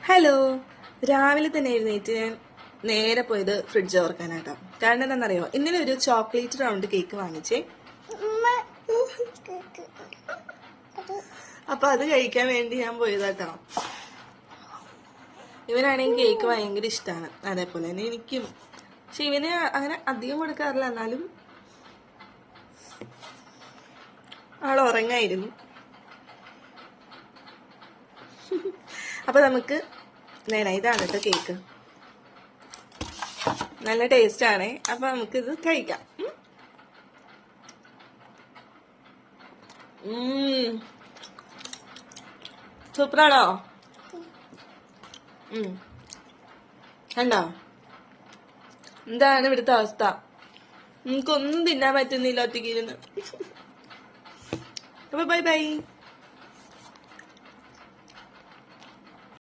Hello, രാവിലെ തന്നെ എഴുന്നേറ്റ് ഞാൻ നേരെ പോയത് ഫ്രിഡ്ജ് ഓർക്കാനാട്ടോ. കാരണം എന്താണെന്നറിയോ, ഇന്നലെ ഒരു ചോക്ലേറ്റ് റൗണ്ട് കേക്ക് വാങ്ങിച്ചേ. അപ്പൊ അത് കഴിക്കാൻ വേണ്ടി ഞാൻ പോയതാട്ടോ. ഇവനാണെങ്കിൽ കേക്ക് ഭയങ്കര ഇഷ്ടമാണ്, അതേപോലെ തന്നെ എനിക്കും. പക്ഷെ ഇവന് അങ്ങനെ അധികം കൊടുക്കാറില്ല, എന്നാലും ആൾ ഉറങ്ങായിരുന്നു. അപ്പൊ നമുക്ക് ഇതാണ് കേട്ടോ കേക്ക്, നല്ല ടേസ്റ്റ് ആണ്. അപ്പൊ നമുക്കിത് കഴിക്കാം. സൂപ്പറാണോ? കണ്ടോ എന്താണ് ഇവിടുത്തെ അവസ്ഥ? നമുക്കൊന്നും തിന്നാൻ പറ്റുന്നില്ല ഒറ്റയ്ക്ക് ഇരുന്ന്. അപ്പൊ ബൈ ബൈ.